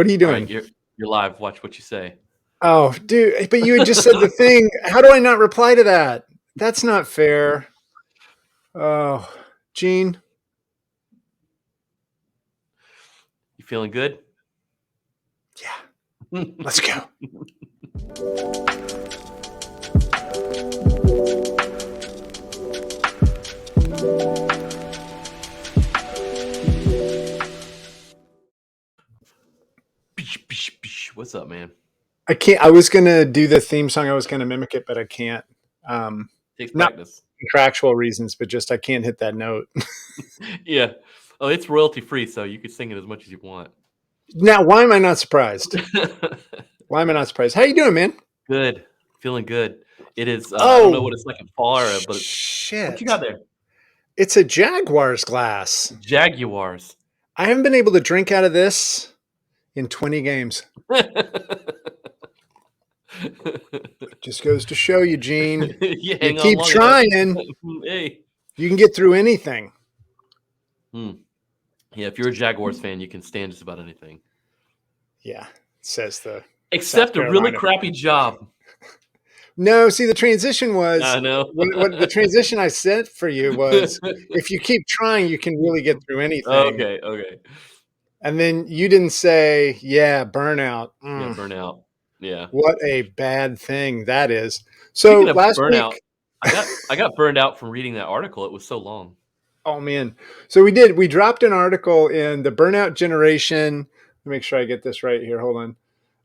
What are you All right, doing? you're live. Watch what you say. Oh, dude, but you had just said the thing. How do I not reply to that? That's not fair. Oh, Gene. You feeling good? Yeah, let's go. What's up, man? I can't. I was gonna do the theme song. I was gonna mimic it, but I can't. Um, Takes not practice. contractual reasons, but just I can't hit that note. Yeah. Oh, it's royalty free, so you can sing it as much as you want. Now, why am I not surprised? Why am I not surprised? How you doing, man? Good. Feeling good. It is. I don't know Oh, what it's like in Florida, but what you got shit! there? It's a Jaguars glass. Jaguars. I haven't been able to drink out of this in 20 games. Just goes to show you, Gene. You You hang on keep long enough. trying, Hey. you can get through anything. Yeah, if you're a Jaguars fan, you can stand just about anything. Yeah, says the Except South a really Carolina. crappy job. No, see, the transition was I know. what the transition I set for you was if you keep trying, you can really get through anything. Okay. And then you didn't say, yeah, burnout. Yeah, burnout. Yeah. What a bad thing that is. So Speaking of last burnout, week, I got burned out from reading that article. It was so long. oh man. So we dropped an article in the Burnout Generation. Let me make sure I get this right here. Hold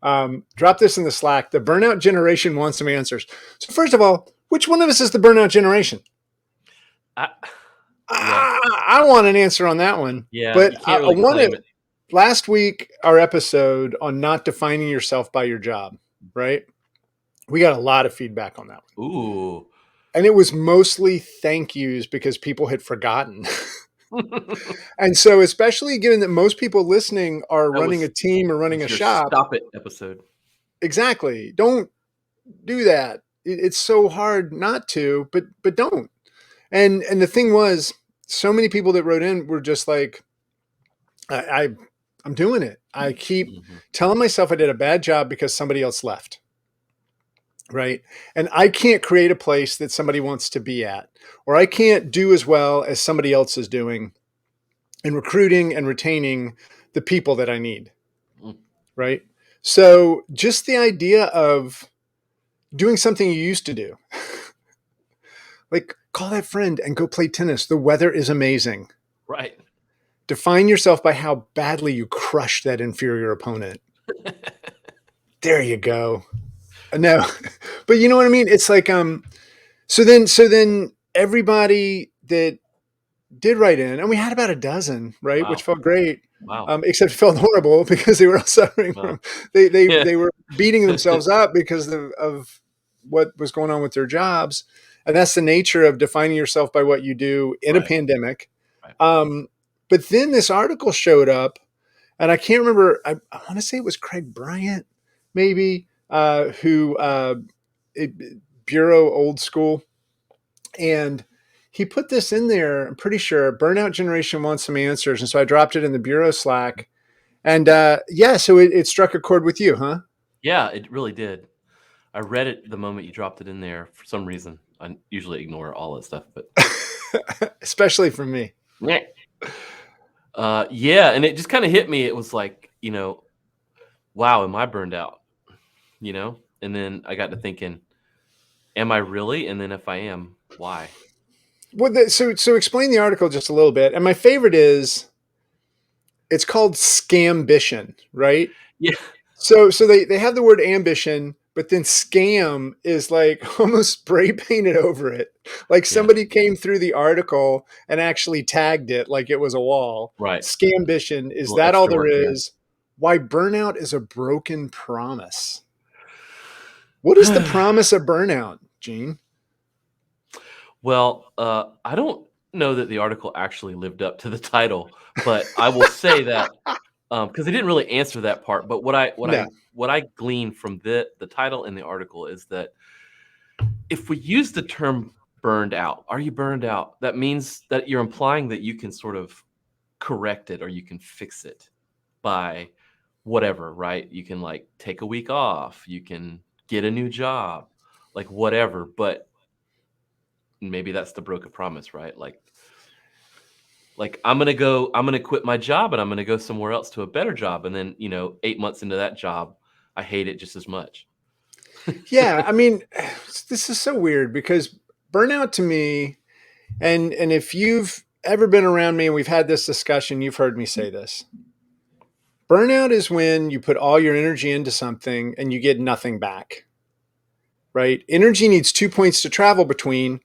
on. Drop this in the Slack. The Burnout Generation wants some answers. So first of all, which one of us is the Burnout Generation? Yeah. I want an answer on that one. Yeah, But you can't I really want claim to. it. Last week, our episode on not defining yourself by your job, right? We got a lot of feedback on that one. Ooh. And it was mostly thank yous because people had forgotten. And so, especially given that most people listening are running a team or running a your shop. stop it episode. Exactly. Don't do that. It's so hard not to, but don't. And the thing was, so many people that wrote in were just like, I'm doing it. I keep telling myself I did a bad job because somebody else left. Right. And I can't create a place that somebody wants to be at, or I can't do as well as somebody else is doing in recruiting and retaining the people that I need. Right. So just the idea of doing something you used to do, like call that friend and go play tennis. The weather is amazing. Right. Define yourself by how badly you crush that inferior opponent. There you go. No, but you know what I mean? It's like, so then everybody that did write in, and we had about a dozen, right? Wow. Which felt great. Wow. Except it felt horrible because they were all suffering from, they were beating themselves up because of what was going on with their jobs. And that's the nature of defining yourself by what you do in a pandemic. Right. But then this article showed up, and I can't remember. I want to say it was Craig Bryant, maybe, who Bureau Old School, and he put this in there. I'm pretty sure Burnout Generation wants some answers, and so I dropped it in the Bureau Slack. And so it struck a chord with you, huh? Yeah, it really did. I read it the moment you dropped it in there for some reason. I usually ignore all that stuff, but especially from me. Yeah, and it just kind of hit me. It was like, wow, am I burned out? And then I got to thinking, am I really? And then if I am, why? Well, so explain the article just a little bit. And my favorite is, it's called Scambition, right? Yeah. So they have the word ambition, but then scam is like almost spray painted over it. Like somebody came through the article and actually tagged it like it was a wall. Right. Scambition, is that all there is? Why burnout is a broken promise. What is the promise of burnout, Gene? Well, I don't know that the article actually lived up to the title, but I will say that because it didn't really answer that part. But what I gleaned from the title in the article is that if we use the term burned out, are you burned out? That means that you're implying that you can sort of correct it or you can fix it by whatever, right? You can like take a week off, you can get a new job, like whatever, but maybe that's the broken promise, right? Like I'm gonna quit my job and I'm gonna go somewhere else to a better job. And then, 8 months into that job, I hate it just as much. Yeah, I mean, this is so weird because burnout to me, and if you've ever been around me and we've had this discussion, you've heard me say this. Burnout is when you put all your energy into something and you get nothing back, right? Energy needs 2 points to travel between,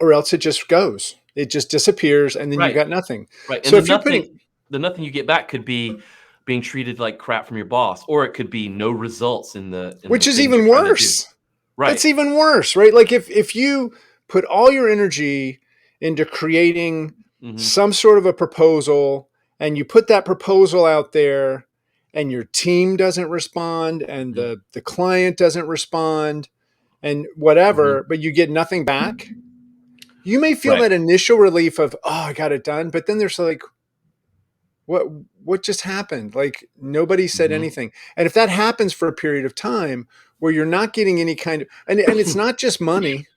or else it just goes. It just disappears and then you Right. got nothing. Right. And So if you're putting, the nothing you get back could be being treated like crap from your boss, or it could be no results in the which is things you're even trying to do. worse, Right. that's even worse, right? Like if you put all your energy into creating Mhm. some sort of a proposal and you put that proposal out there and your team doesn't respond and Mhm. the client doesn't respond and Mhm. whatever, but you get nothing back, you may feel Right. that initial relief of, oh, I got it done. But then there's like, what what just happened? Like nobody said Mhm. anything. And if that happens for a period of time where you're not getting any kind of, and it's not just money.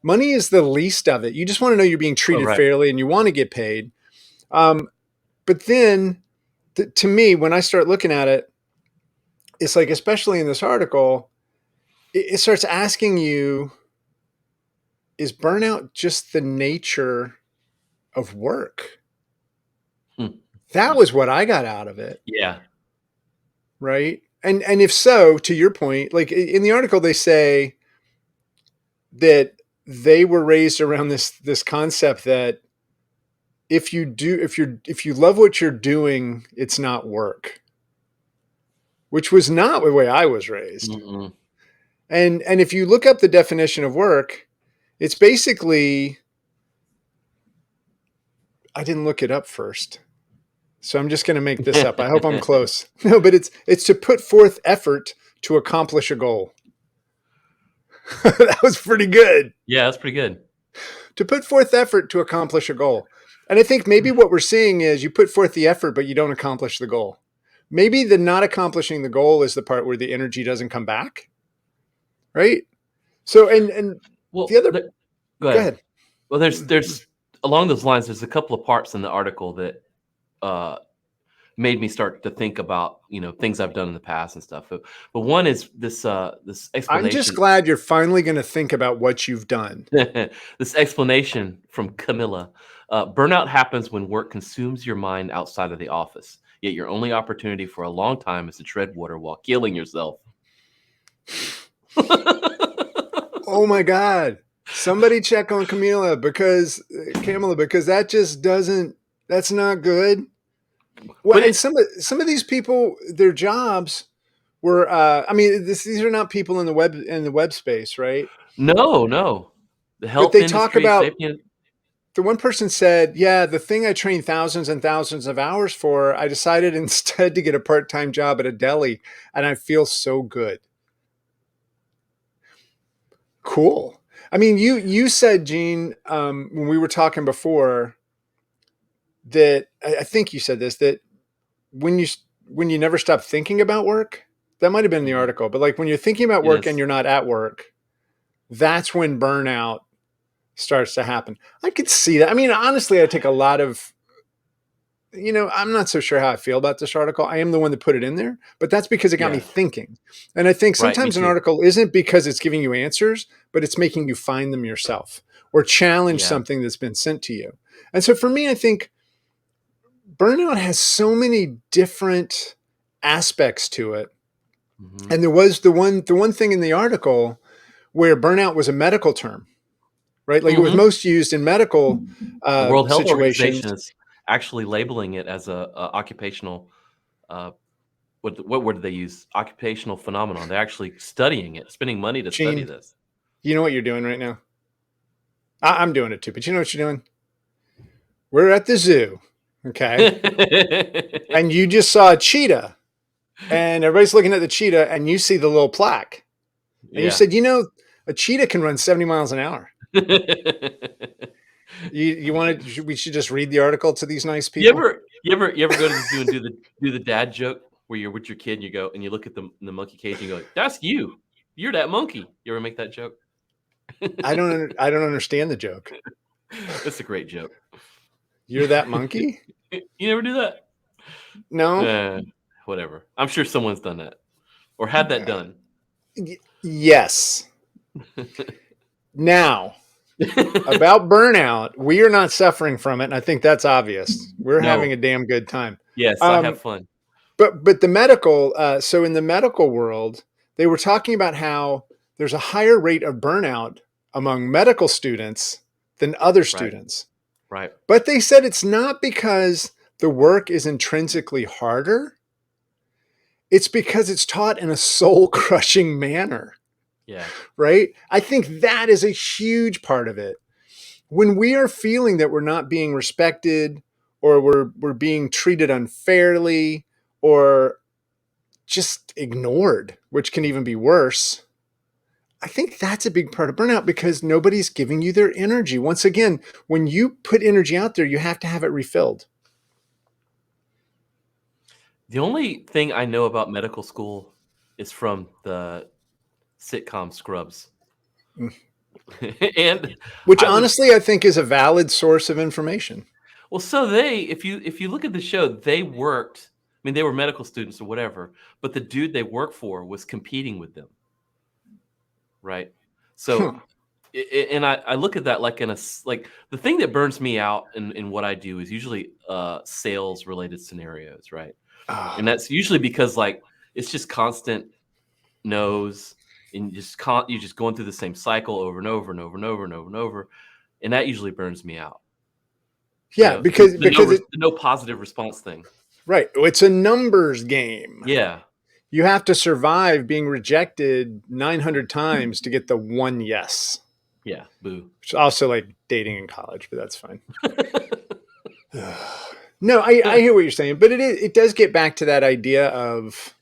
Money is the least of it. You just want to know you're being Oh, treated right. fairly and you want to get paid. Um, but then to me, when I start looking at it, it's like, especially in this article, it starts asking you, is burnout just the nature of work? Hmm. That Hmm. was what I got out of it. Yeah. Right. And if so, to your point, like in the article, they say that they were raised around this concept that if you love what you're doing, it's not work, which was not the way I was raised. Mm-mm. And if you look up the definition of work, it's basically, I didn't look it up first. So I'm just going to make this up. I hope I'm close. No, but it's to put forth effort to accomplish a goal. That was pretty good. Yeah, that's pretty good. To put forth effort to accomplish a goal. And I think maybe what we're seeing is you put forth the effort, but you don't accomplish the goal. Maybe the not accomplishing the goal is the part where the energy doesn't come back. Right. So, and the Well, other, go go ahead. ahead. Well, there's along those lines, there's a couple of parts in the article that uh, made me start to think about, things I've done in the past and stuff. But one is this I'm just explanation. glad you're finally going to think about what you've done. This explanation from Camilla. Burnout happens when work consumes your mind outside of the office. Yet your only opportunity for a long time is to tread water while killing yourself. Oh my God. Somebody check on Camilla, because that just doesn't, that's not good. Well, But and it some of these people, their jobs were, I mean, these are not people in the web space, right? No, no. The But health they talk industry, about, safety. the one person said, yeah, the thing I trained thousands and thousands of hours for, I decided instead to get a part-time job at a deli and I feel so good. Cool. I mean, you said, Gene, when we were talking before, that I think you said this, that when you when you never stop thinking about work, that might have been in the Mhm. article, but like when you're thinking about It work and is. you're not at work, that's when burnout starts to happen. I could see that. I mean, honestly, I take a lot of, I'm not so sure how I feel about this article. I am the one that put it in there, but that's because it got me Yeah. thinking. And I think Right, me sometimes an too. article isn't because it's giving you answers, but it's making you find them yourself or challenge Yeah. something that's been sent to you. And so for me, I think burnout has so many different aspects to it. Mhm. And there was the one thing in the article where burnout was a medical term, right? Like it was Mhm. most used in medical The World Health Organization situations. is actually labeling it as a occupational, uh, what word did they use? Occupational phenomenon. They're actually studying it, spending money to study Gene, this. you know what you're doing right now? I'm doing it too, but you know what you're doing? We're at the zoo, okay? And you just saw a cheetah, and everybody's looking at the cheetah, and you see the little plaque. And you Yeah. said, a cheetah can run 70 miles an hour. You wanted, we should just read the article to these nice You people? ever you ever you ever go to the zoo and do the dad joke? where you're with your kid and you go and you look at the monkey cage and you go, "That's you. You're that monkey." You ever make that joke? I don't understand the joke. It's a great joke. You're that monkey? You never do that? No. Whatever. I'm sure someone's done that or had that done. Yes. Now, about burnout, we are not suffering from it, and I think that's obvious. We're having a damn good time. Yes, I have fun. But the medical, so in the medical world, they were talking about how there's a higher rate of burnout among medical students than other students. Right. But they said it's not because the work is intrinsically harder. It's because it's taught in a soul-crushing manner. Yeah. Right? I think that is a huge part of it. When we are feeling that we're not being respected or we're being treated unfairly or just ignored, which can even be worse, I think that's a big part of burnout because nobody's giving you their energy. Once again, when you put energy out there, you have to have it refilled. The only thing I know about medical school is from the sitcom Scrubs. And which honestly I think is a valid source of information. Well, so if you look at the show, they worked, I mean, they were medical students or whatever, but the dude they worked for was competing with them. Right. So, and I look at that like like the thing that burns me out in what I do is usually sales related scenarios. Right. And that's usually because like, it's just constant no's and you're just going through the same cycle over and over and over and over and over and over. And that usually burns me out. Yeah, because the no positive response thing. Right. It's a numbers game. Yeah. You have to survive being rejected 900 times to get the one yes. Yeah. Boo. It's also like dating in college, but that's fine. No, I hear what you're saying, but it does get back to that idea of,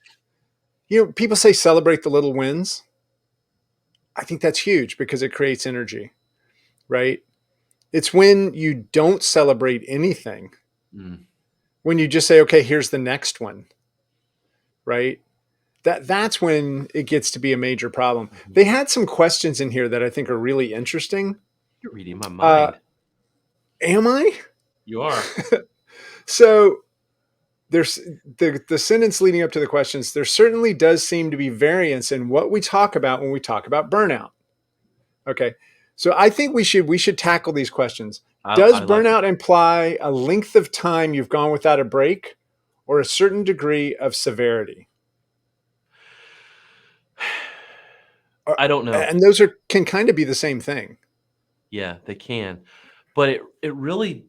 people say celebrate the little wins. I think that's huge because it creates energy, right? It's when you don't celebrate anything. When you just say, okay, here's the next one, right? That's when it gets to be a major problem. They had some questions in here that I think are really interesting. You're reading my mind. Am I? You are. So there's the sentence leading up to the questions. There certainly does seem to be variance in what we talk about when we talk about burnout. Okay. So I think we should tackle these questions. Does burnout imply a length of time you've gone without a break or a certain degree of severity? I don't know. And those can kind of be the same thing. Yeah, they can. But it really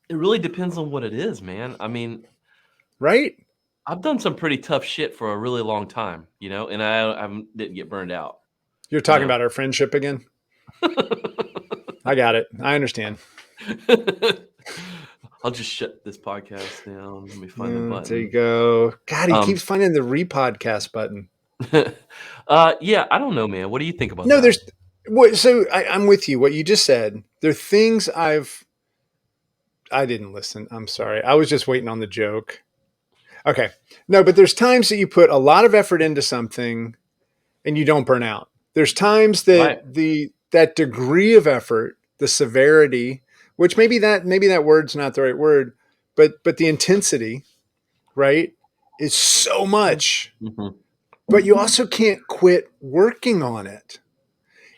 depends on what it is, man. I mean, right? I've done some pretty tough shit for a really long time, and I didn't get burned out. You're talking about our friendship again? I got it. I understand. I'll just shut this podcast down. Let me find the button. There you go. God, he keeps finding the repodcast button. Yeah, I don't know, man. What do you think about that? So I'm with you. What you just said, there are things I didn't listen. I'm sorry. I was just waiting on the joke. Okay. No, but there's times that you put a lot of effort into something and you don't burn out. There's times that that degree of effort, the severity, which maybe that word's not the right word, but the intensity, right, is so much. But you also can't quit working on it.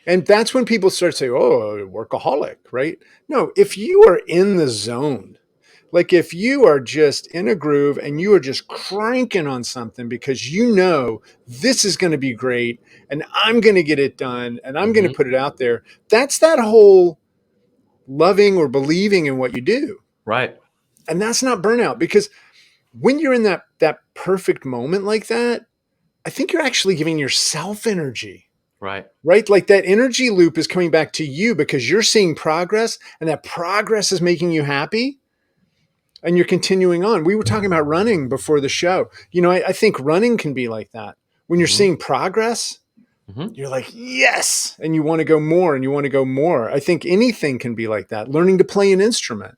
And that's when people start saying, oh, workaholic, right? No, if you are in the zone, like if you are just in a groove and you are just cranking on something because this is going to be great and I'm going to get it done and I'm going to put it out there, that's that whole loving or believing in what you do. Right. And that's not burnout, because when you're in that perfect moment like that, I think you're actually giving yourself energy. Right. Right? Like that energy loop is coming back to you because you're seeing progress and that progress is making you happy and you're continuing on. We were talking about running before the show. I think running can be like that. When you're seeing progress, you're like, yes. And you want to go more and you want to go more. I think anything can be like that. Learning to play an instrument.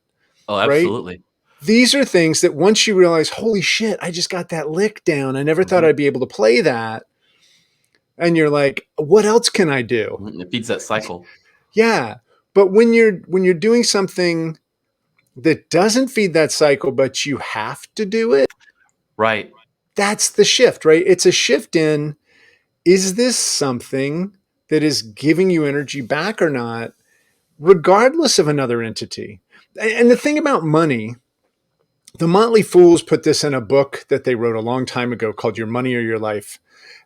Oh, absolutely. These are things that once you realize, holy shit, I just got that lick down. I never thought Mhm, I'd be able to play that. And you're like, what else can I do? mhm, it feeds that cycle. Yeah. But when you're doing something that doesn't feed that cycle, but you have to do it, Right. that's the shift, right? It's a shift in, is this something that is giving you energy back or not, regardless of another entity? And the thing about money, the Motley Fools put this in a book that they wrote a long time ago called Your Money or Your Life.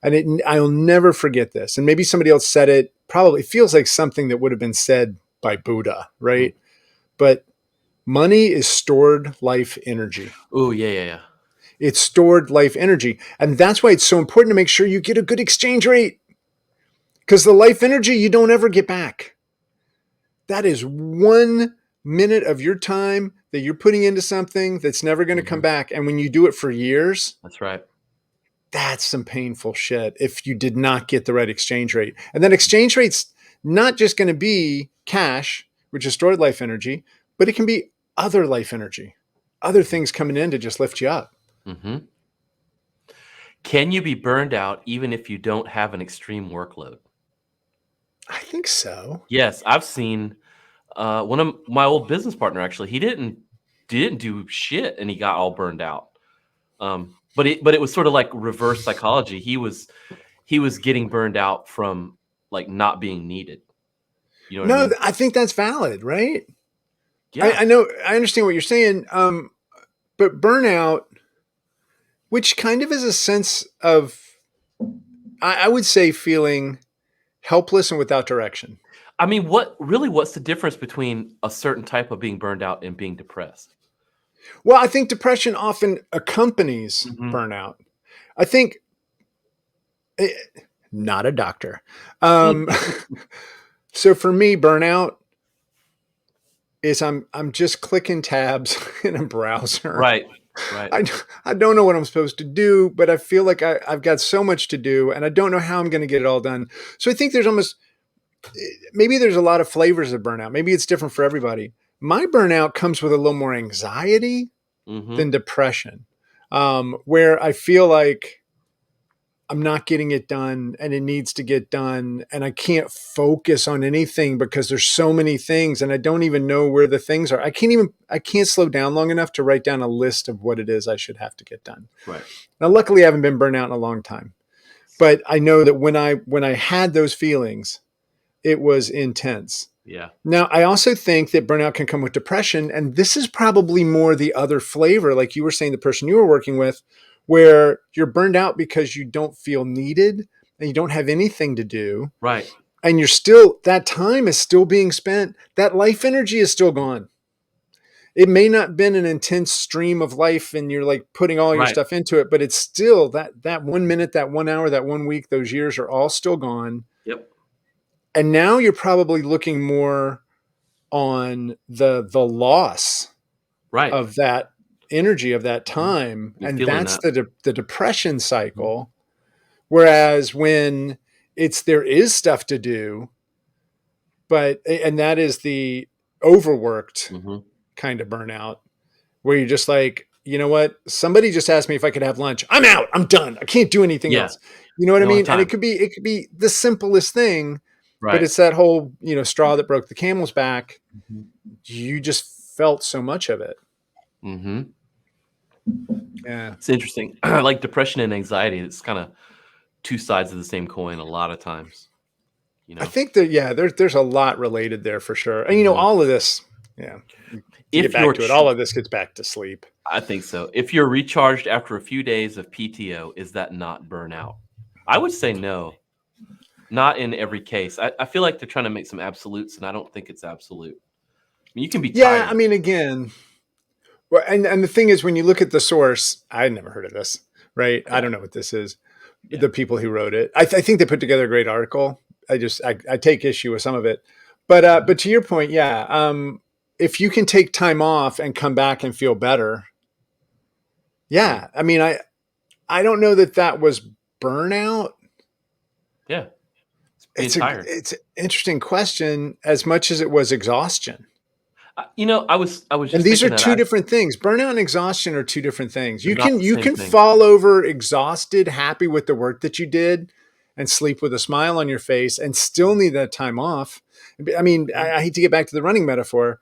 And I'll never forget this. And maybe somebody else said it. Probably feels like something that would have been said by Buddha, Mm. right? But money is stored life energy. Ooh, yeah, yeah, yeah. It's stored life energy. And that's why it's so important to make sure you get a good exchange rate, because the life energy you don't ever get back. That is 1 minute of your time that you're putting into something that's never going to come Mhm, back. And when you do it for years, that's right. that's some painful shit if you did not get the right exchange rate. And then exchange rate's not just going to be cash, which is stored life energy, but it can be other life energy, other things coming in to just lift you up. Mhm. Can you be burned out even if you don't have an extreme workload? I think so. Yes, I've seen, one of my old business partner, actually, he didn't do shit, and he got all burned out. But it was sorta like reverse psychology. He was getting burned out from, like, not being needed. You know what I No, mean? I think that's valid, right? Yeah. I know, I understand what you're saying. But burnout, which kind of is a sense of, I would say, feeling helpless and without direction. I mean, what's the difference between a certain type of being burned out and being depressed? Well, I think depression often accompanies Mhm. burnout. I think, eh, not a doctor. Um, so for me, burnout is I'm just clicking tabs in a browser. Right, right. I, I don't know what I'm supposed to do, but I feel like I've got so much to do and I don't know how I'm going to get it all done. So I think there's almost, maybe there's a lot of flavors of burnout. Maybe it's different for everybody. My burnout comes with a little more anxiety than Mhm. depression, where I feel like I'm not getting it done and it needs to get done. And I can't focus on anything because there's so many things and I don't even know where the things are. I can't slow down long enough to write down a list of what it is I should have to get done. Right. Now, luckily, I haven't been burnt out in a long time, but I know that when I had those feelings, it was intense. Yeah. Now, I also think that burnout can come with depression. And this is probably more the other flavor, like you were saying, the person you were working with, where you're burned out because you don't feel needed and you don't have anything to do. Right. And you're still, that time is still being spent. That life energy is still gone. It may not have been an intense stream of life and you're like putting all your Right. stuff into it, but it's still that 1 minute, that 1 hour, that 1 week, those years are all still gone. Yep. And now you're probably looking more on the loss Right. of that energy, of that Mhm. time, You're and feeling that's that. the depression Mhm. cycle. Whereas when it's there is stuff to do, but and that is the overworked Mhm. kind of burnout, where you're just like, you know what? Somebody just asked me if I could have lunch. I'm out. I'm done. I can't do anything Yeah. else. You know what I No mean? And time. it could be the simplest thing, but Right. it's that whole, straw that broke the camel's back. Mhm. You just felt so much of it. Mhm. Yeah. It's interesting. Like depression and anxiety, it's kinda 2 sides of the same coin a lot of times, you I know? think that, yeah, there's a lot related there for sure. And Mhm. all of this, yeah, to get If back you're to it, ch all of this gets back to sleep. I think so. If you're recharged after a few days of PTO, is that not burnout? I would say no, not in every case. I feel like they're trying to make some absolutes, and I don't think it's absolute. I mean, you can be Yeah, I tired. mean, again, well, and the thing is, when you look at the source, I had never heard of this, right? I Yeah, don't know what this is. yeah. The people who wrote it, I think they put together a great article. I take issue with some of it, Mhm. but to your point, yeah, if you can take time off and come back and feel better, Mm. yeah. I mean, I don't know that that was burnout. Yeah, it's being tired. It's an interesting question as much as it was exhaustion. I was And just these are thinking that two different things. Burnout and exhaustion are two different things. they're You not can the you same can thing. fall over exhausted, happy with the work that you did, and sleep with a smile on your face and still need that time off. I mean, Yeah. I hate to get back to the running metaphor,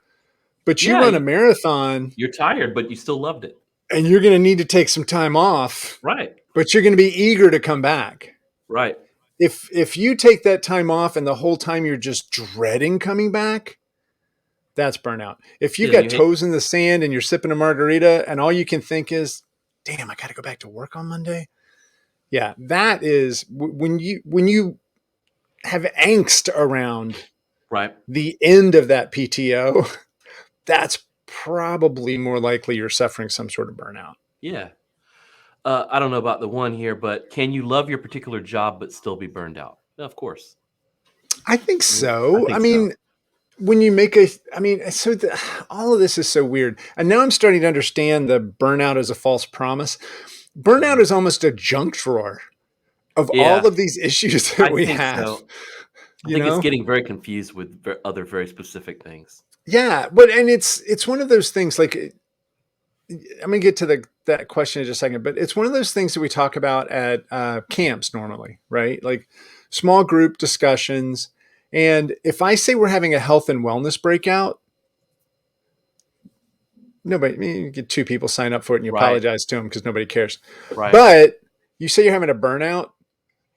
but you Yeah, run a marathon you're tired, but you still loved it. and you're going to need to take some time off, Right. but you're going to be eager to come back. Right. If you take that time off and the whole time you're just dreading coming back, that's burnout. If you've Yeah, then got you hate. toes in the sand and you're sipping a margarita and all you can think is, damn, I got to go back to work on Monday. Yeah, that is when you have angst around Right. the end of that PTO, that's probably more likely you're suffering some sort of burnout. Yeah. I don't know about the one here, but can you love your particular job but still be burned out? Of course. I think I so. I think so. mean, when you make a, I mean, all of this is so weird. And now I'm starting to understand the burnout as a false promise. Burnout Mhm. is almost a junk drawer of Yeah, all of these issues that I we think have, so. I you think it's know? getting very confused with other very specific things. Yeah, but and it's one of those things like I'm gonna get to that question in just a second, but it's one of those things that we talk about at camps normally, right? Like small group discussions. And if I say we're having a health and wellness breakout, nobody, you get two people sign up for it and you Right. apologize to them because nobody cares. Right. But you say you're having a burnout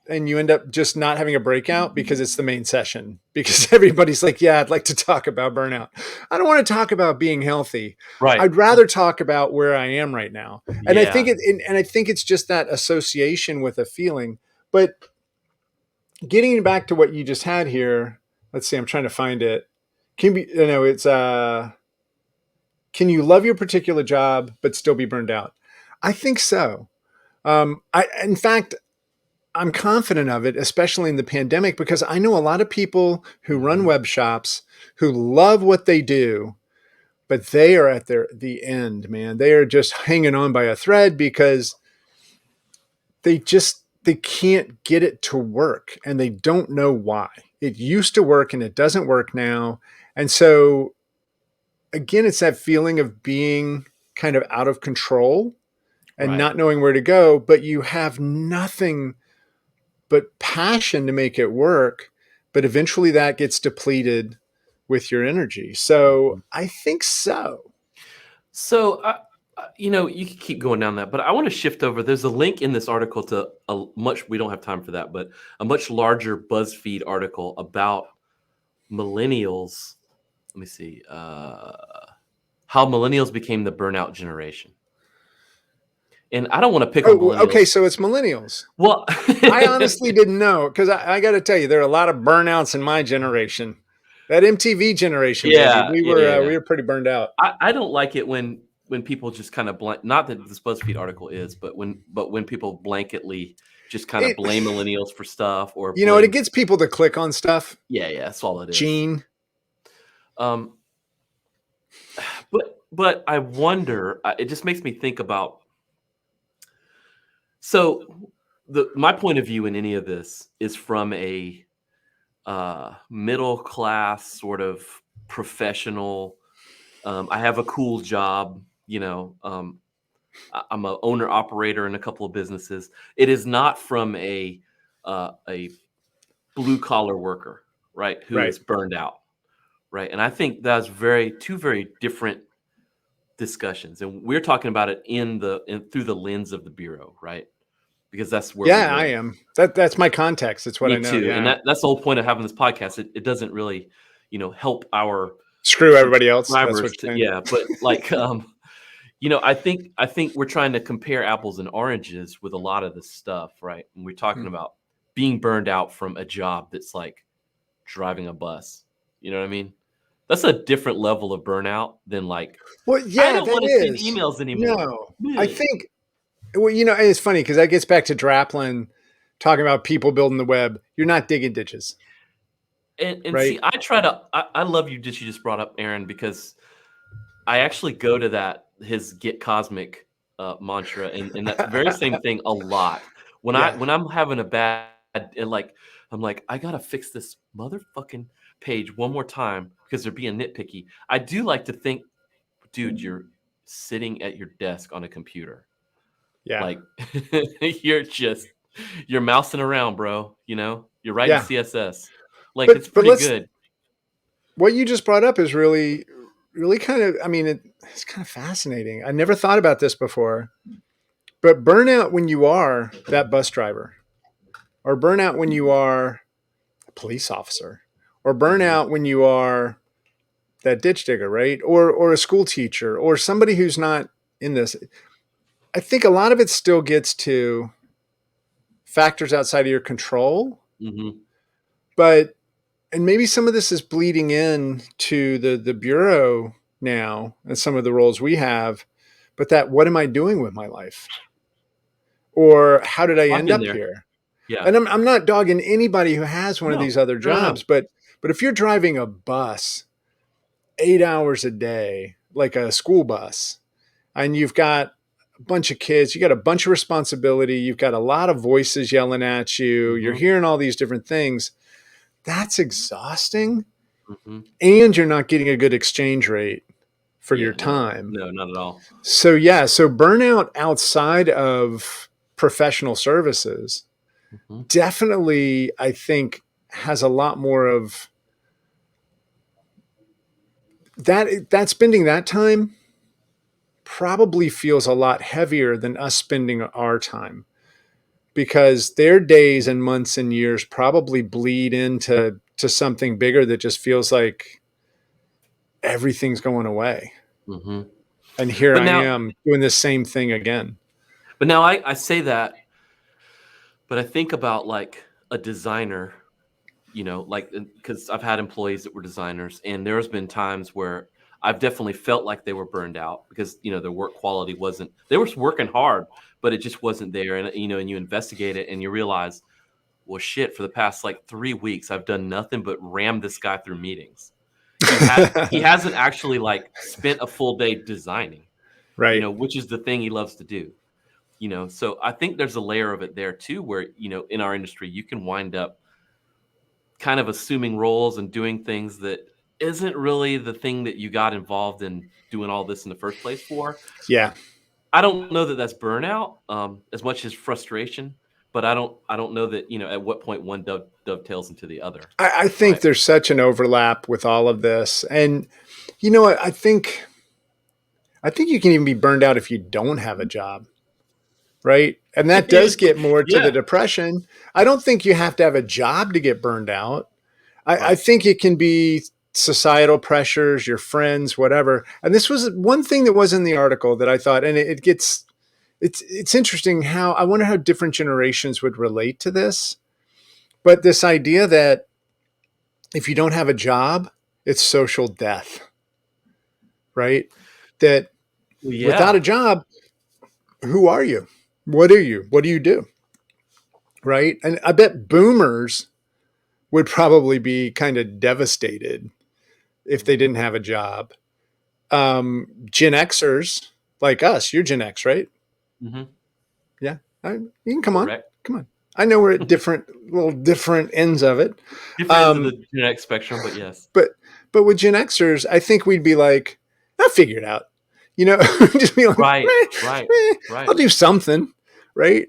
and you end up just not having a breakout because it's the main session because everybody's like, yeah, I'd like to talk about burnout. I don't want to talk about being healthy. Right. I'd rather talk about where I am right now. And I think Yeah. and I think it's just that association with a feeling. But getting back to what you just had here, let's see, I'm trying to find it. Can be, it's can you love your particular job but still be burned out? I think so. In fact, I'm confident of it, especially in the pandemic, because I know a lot of people who run Mhm. web shops who love what they do, but they are at the end, man. They are just hanging on by a thread because they can't get it to work and they don't know why. It used to work and it doesn't work now. And so again, it's that feeling of being kind of out of control and Right. not knowing where to go, but you have nothing but passion to make it work. But eventually that gets depleted with your energy. So Mhm. I think so. So, you can keep going down that, but I want to shift over. There's a link in this article to a much, we don't have time for that, but a much larger BuzzFeed article about millennials. Let me see. How millennials became the burnout generation. And I don't want to pick on Oh, okay. millennials. So it's millennials. Well, I honestly didn't know because I got to tell you, there are a lot of burnouts in my generation. That MTV generation, baby, yeah, yeah, yeah, we yeah. were pretty burned out. I don't like it when people just kind of not that this BuzzFeed article is, but when people blanketly just kind of It, blame millennials for stuff or it blame. gets people to click on stuff. Yeah, yeah, that's all it is. Gene. Um, but I wonder. It just makes me think about. So the my point of view in any of this is from a middle class sort of professional. I have a cool job. I'm a owner operator in a couple of businesses. It is not from a blue collar worker, right, who Right. is burned out, right? And I think that's two very different discussions, and we're talking about it through the lens of the bureau, right? Because that's where we Yeah, I live. am. That's my context. It's what I Me know. too, and Yeah. that's the whole point of having this podcast. It doesn't really, help our Screw everybody else. That's what subscribers to, you're saying. yeah, but like I think we're trying to compare apples and oranges with a lot of this stuff, right? And we're talking Hmm. about being burned out from a job that's like driving a bus. You know what I mean? That's a different level of burnout than like, Well, I yeah, don't that want to send is. emails anymore. No, I Ugh. think. Well, and it's funny because that gets back to Draplin talking about people building the web. You're not digging ditches, And see, right? I love you that you just brought up Aaron, because I actually go to his get cosmic mantra, and that very same thing a lot. When Yeah. I'm having a bad, and like I'm like, I gotta fix this motherfucking page one more time because they're being nitpicky. I do like to think, dude, you're sitting at your desk on a computer. Yeah. Like you're just you're mousing around, bro. You're writing Yeah. CSS. Like it's But pretty let's good. what you just brought up is really kind of, I mean, it's kind of fascinating. I never thought about this before. But burnout when you are that bus driver, or burnout when you are a police officer, or Hmm. burnout when you are that ditch digger, right? Or a school teacher, or somebody who's not in this. I think a lot of it still gets to factors outside of your control, Hmm. but and maybe some of this is bleeding in to the bureau now and some of the roles we have, but that what am I doing with my life? Or how did I I've end been up there. here? Yeah. And I'm not dogging anybody who has one of No. these other No. No. jobs, No. but if you're driving a bus 8 hours a day, like a school bus, and you've got a bunch of kids, you got a bunch of responsibility, you've got a lot of voices yelling at you, you're Hmm. hearing all these different things, that's exhausting. Hmm. And you're not getting a good exchange rate for your Yeah. No. time. No. Not at all. So, yeah, so burnout outside of professional services Hmm. definitely, I think, has a lot more of that spending that time probably feels a lot heavier than us spending our time because their days and months and years probably bleed into something bigger that just feels like everything's going away. Hmm. And here But I now, am doing the same thing again. I say that, but I think about like a designer, like because I've had employees that were designers, and there's been times where I've definitely felt like they were burned out because their work quality wasn't. They were working hard, but it just wasn't there, and and you investigate it and you realize, well, shit, for the past like 3 weeks, I've done nothing but ram this guy through meetings. He hasn't actually like spent a full day designing, Right. which is the thing he loves to do. So I think there's a layer of it there too where in our industry you can wind up kind of assuming roles and doing things that isn't really the thing that you got involved in doing all this in the first place for. Yeah. I don't know that that's burnout, as much as frustration, but I don't know that at what point one dovetails into the other, I think right? there's such an overlap with all of this. And you know what? I think you can even be burned out if you don't have a job, right? And that does get more to the Yeah, depression. I don't think you have to have a job to get burned out. I right. think it can be societal pressures, your friends, whatever. And this was one thing that was in the article that I thought, and it gets it's interesting how I wonder how different generations would relate to this. But this idea that if you don't have a job, it's social death, right? That Well, without a yeah. job, who are you? What are you? What do you do? Right? And I bet boomers would probably be kind of devastated if they Mhm, didn't have a job. Gen Xers like us, you're Gen X, right? mhm, Yeah. You can come on. correct. Come on. I know we're at little different ends of it. Different ends of Um, the genetic spectrum, but yes. but but with Gen Xers, I think we'd be like, I'll figure it out. You know, just be like, Right, right, I'll right. do something, right?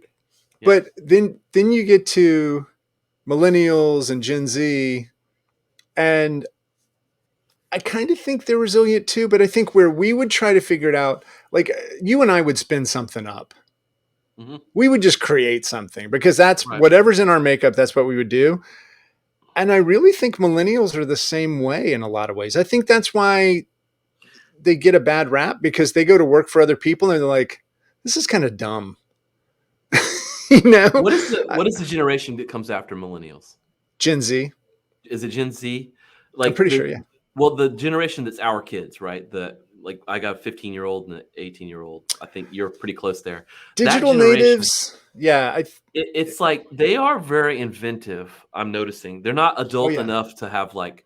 Yeah. But then you get to millennials and Gen Z, and I kind of think they're resilient too. But I think where we would try to figure it out, like you and I would spin something up. Mhm, We would just create something because that's right. whatever's in our makeup. That's what we would do. And I really think millennials are the same way in a lot of ways. I think that's why they get a bad rap because they go to work for other people and they're like, this is kind of dumb. you know, What is the generation that comes after millennials? Gen Z. Is it Gen Z? I'm Like pretty sure. Yeah. the generation that's our kids, right? Like I got a 15-year-old and an 18-year-old. I think you're pretty close there. That Digital generation, natives. Yeah. it's like they are very inventive. I'm noticing they're not Oh adult yeah. enough to have like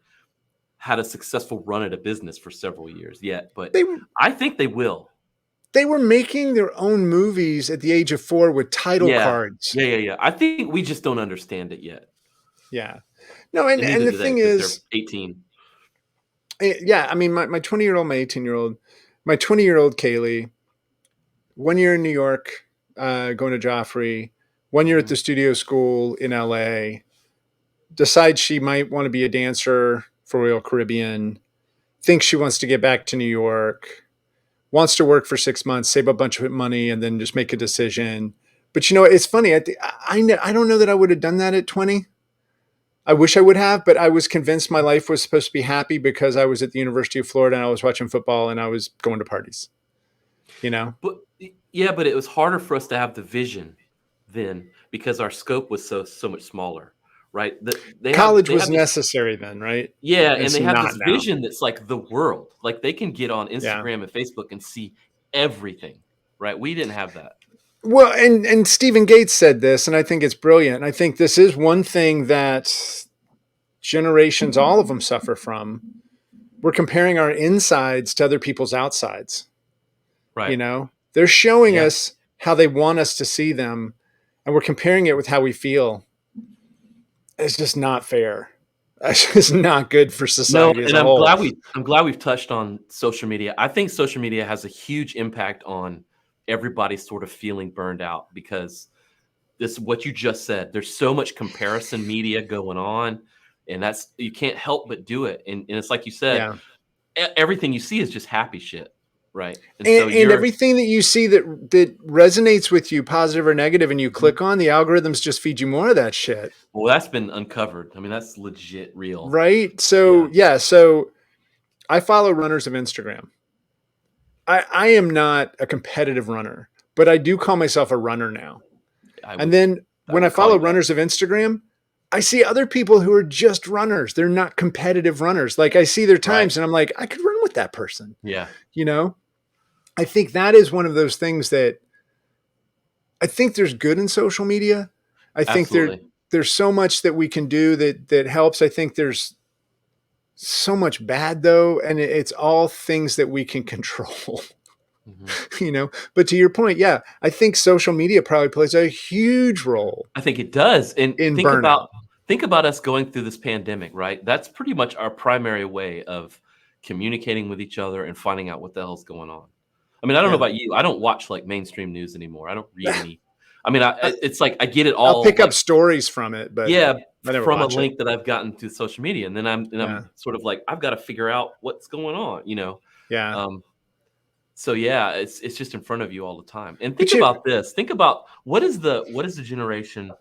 had a successful run at a business for several years yet, but They I think they will. they were making their own movies at the age of 4 with title Yeah. cards. Yeah, yeah, yeah. I think we just don't understand it yet. Yeah. No, and neither and the do they thing because they're is, 18. yeah, I mean, my 20-year-old, my 18-year-old, my 20-year-old Kaylee, 1 year in New York, going to Joffrey, 1 year at Mhm. the studio school in LA, decides she might want to be a dancer for Royal Caribbean, thinks she wants to get back to New York, wants to work for 6 months, save a bunch of money, and then just make a decision. But you know, it's funny. I don't know that I would have done that at 20. I wish I would have, but I was convinced my life was supposed to be happy because I was at the University of Florida and I was watching football and I was going to parties, you know? But yeah, but it was harder for us to have the vision then because our scope was so much smaller, right? College They was have this necessary then, right? yeah, And and it's they have not this now. vision that's like the world. Like they can get on Yeah. Instagram and Facebook and see everything, right? We didn't have that. Well, and Stephen Gates said this, and I think it's brilliant. I think this is one thing that generations, all of them, suffer from. We're comparing our insides to other people's outsides. You Right. know, they're showing Yeah. us how they want us to see them, and we're comparing it with how we feel. It's just not fair. It's just not good for No, society as and a whole. I'm glad we've touched on social media. I think social media has a huge impact on everybody sort of feeling burned out because this what you just said. There's so much comparison media going on, and that's you can't help but do it. And it's like you said, Yeah. everything you see is just happy shit, right? And so And you're everything that you see that resonates with you, positive or negative, and you Mhm. click on, the algorithms just feed you more of that shit. Well, that's been uncovered. I mean, that's legit real. Right. Yeah, So yeah, so I follow runners of Instagram. I am not a competitive runner, but I do call myself a runner now. I And would then I when I would call follow you that. runners of Instagram, I see other people who are just runners. They're not competitive runners. Like I see their Right. times and I'm like, I could run with that person. Yeah, You know, I think that is one of those things that I think there's good in social media. I think absolutely. there's so much that we can do that helps. I think there's so much bad though, and it's all things that we can control. Mhm. You know, but to your point, yeah, I think social media probably plays a huge role I think it does, and in burnout. think about us going through this pandemic, right? That's pretty much our primary way of communicating with each other and finding out what the hell's going on. I mean, I don't know Yeah. about you. I don't watch like mainstream news anymore. I don't read any. I mean, I- it's like I get it I'll all pick up like stories from it, but yeah I never from a watch it. link that I've gotten through social media, and then I'm Yeah. sort of like I've got to figure out what's going on, you know. Yeah. Um, so yeah, it's just in front of you all the time. And think But you, about this. Think about what is the generation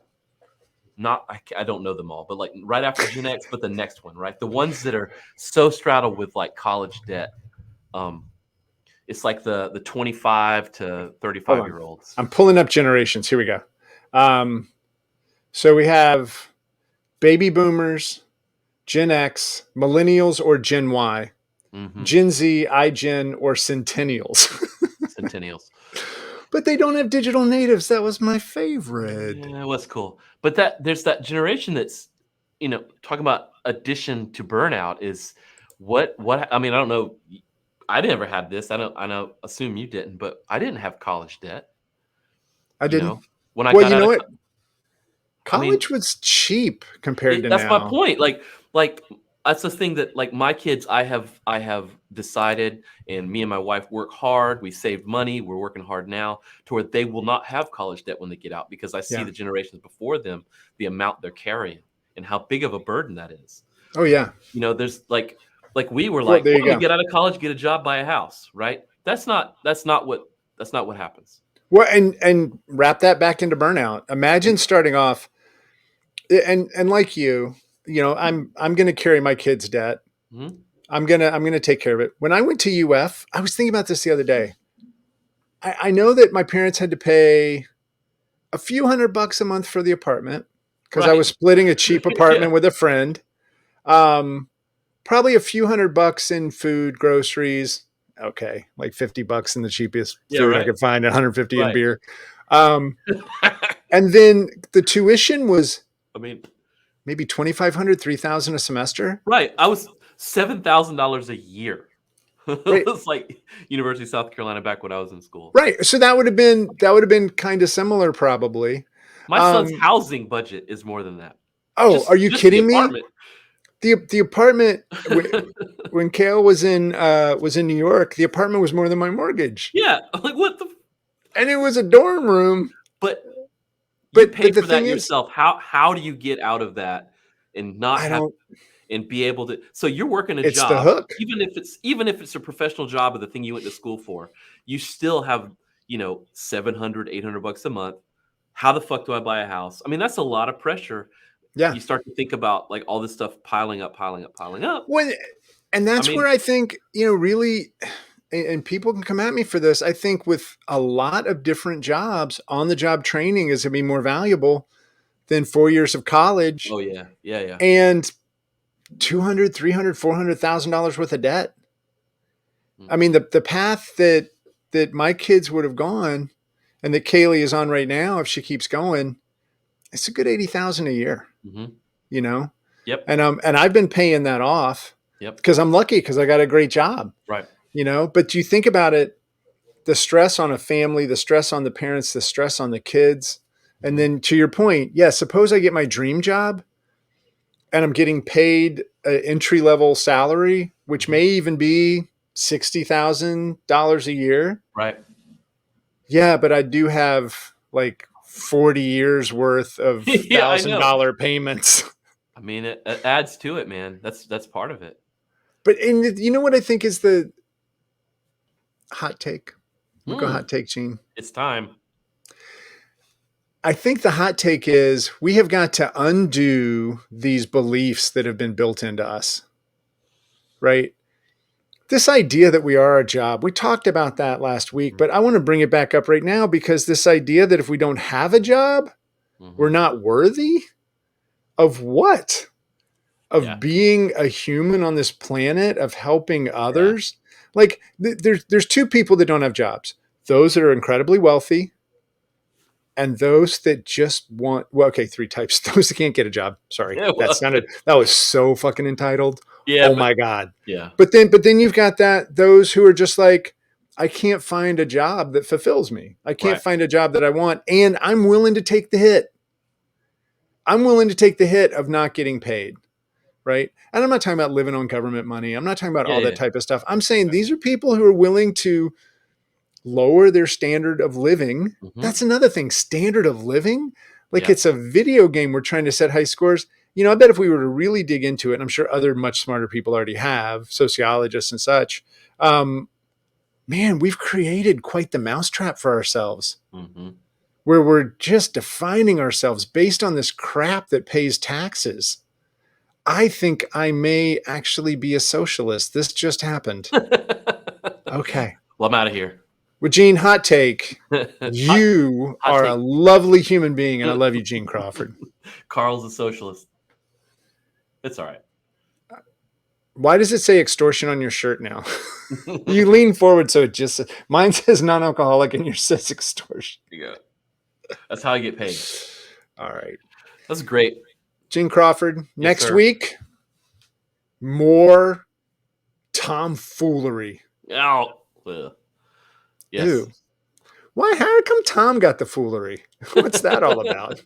not I don't know them all, but like right after Gen X, but the next one, right? The ones that are so straddled with like college debt. Um, it's like the 25 to hold 35 on. year olds. I'm pulling up generations. Here we go. Um, so we have baby boomers, Gen X, millennials or Gen Y, Hmm. Gen Z, iGen, or Centennials. Centennials. But they don't have digital natives. That was my favorite. Yeah, it was cool. But that there's that generation that's, you know, talking about addition to burnout is what I mean, I don't know. I never had this. I know assume you didn't, but I didn't have college debt, I you didn't. know. When I Well, got you out know of what? I mean, College was cheap compared to that's my now. point. Like that's the thing that like my kids I have decided and me and my wife work hard. We saved money. We're working hard now to where they will not have college debt when they get out because I see Yeah. the generations before them, the amount they're carrying and how big of a burden that is. Oh, yeah. You know, there's like we were Well, like, there well, you let me go. get out of college, get a job, buy a house, right? That's not what happens. Well, and wrap that back into burnout. Imagine And starting off, and like you know, I'm going to carry my kids' debt. mhm, I'm gonna take care of it. When I went to UF, I was thinking about this the other day. I know that my parents had to pay a few $100 a month for the apartment because I was right. splitting a cheap Yeah, apartment with a friend. Um, Probably a few $100 in food, groceries. Okay, like $50 in the cheapest yeah, food I right, could find, 150 in right. beer. Um, and then the tuition was I mean, maybe 2,500, 3,000 a semester. right. I was $7,000 a year. It Right, was like University of South Carolina back when I was in school. right. So that would have been kind of similar, probably. My son's Um, housing budget is more than that. Oh, are you Just the kidding me? apartment. The apartment when Kale was in New York, the apartment was more than my mortgage, Yeah, I'm like, what the and it was a dorm room. but you But paid the for thing that is, yourself. How do you get out of that and not I have don't. and be able to so you're working a It's the job, hook. even if it's a professional job of the thing you went to school for, you still have, 700, $800 a month. How the fuck do I buy a house? I mean, that's a lot of pressure. Yeah. You start to think about, like, all this stuff piling up, piling up, piling up. When and I that's mean where I think, really, and people can come at me for this. I think with a lot of different jobs, on the job training is going to be more valuable than 4 years of college oh, yeah. Yeah, yeah. and 200, 300, $400,000 worth of debt. I Mhm, mean, the path that my kids would have gone and that Kaylee is on right now, if she keeps going, it's a good 80,000 a year, mhm. you know? Yep, And I've been paying that off yep. because I'm lucky because I got a great job, Right. but you think about it, the stress on a family, the stress on the parents, the stress on the kids. And Mhm, then to your point, yeah, suppose I get my dream job and I'm getting paid an entry level salary, which mhm. may even be $60,000 a year. Right. Yeah, but I do have like 40 years worth of Yeah, I know. $1,000 payments. I mean, it adds to it, man. That's part of it. But and you know what I think is the hot take? I'm gonna go Mm, hot take, Gene. it's time. I think the hot take is we have got to undo these beliefs that have been built into us, right? This idea that we are a job, we talked about that last week, Mhm, but I want to bring it back up right now because this idea that if we don't have a job, we're mhm. not worthy of what? Yeah, Of being a human on this planet, of helping yeah. others. Like there's two people that don't have jobs. Those that are incredibly wealthy and those that just want, well, okay, three types. Those that can't get a job. Sorry. Yeah, well, That was so fucking entitled. yeah, Oh but my God. yeah, But then you've got those who are just like, I can't find a job that fulfills me. I can't right. find a job that I want. And I'm willing to take the hit. I'm willing to take the hit of not getting paid. Right. And I'm not talking about living on government money. I'm not talking about Yeah, all yeah, that yeah. type of stuff. I'm saying these are people who are willing to lower their standard of living. Mhm. That's another thing. Standard of living. Like Yeah. it's a video game. We're trying to set high scores. I bet if we were to really dig into it, and I'm sure other much smarter people already have, sociologists and such, um, man, we've created quite the mousetrap for ourselves Mhm. where we're just defining ourselves based on this crap that pays taxes. I think I may actually be a socialist. This just happened. Okay. Well, I'm outta here. Well, Gene, hot take. Hot You hot are a take. lovely human being, and I love you, Gene Crawford. Carl's a socialist. It's alright. Why does it say extortion on your shirt now? You lean forward, so it just mine says non-alcoholic, and yours says extortion. You go. That's how I get paid. All right, That's great. Gene Crawford. Yes, Next sir. week, more tomfoolery. Ow. Ugh. Yes. Ew. Why? How come Tom got the foolery? What's that all about?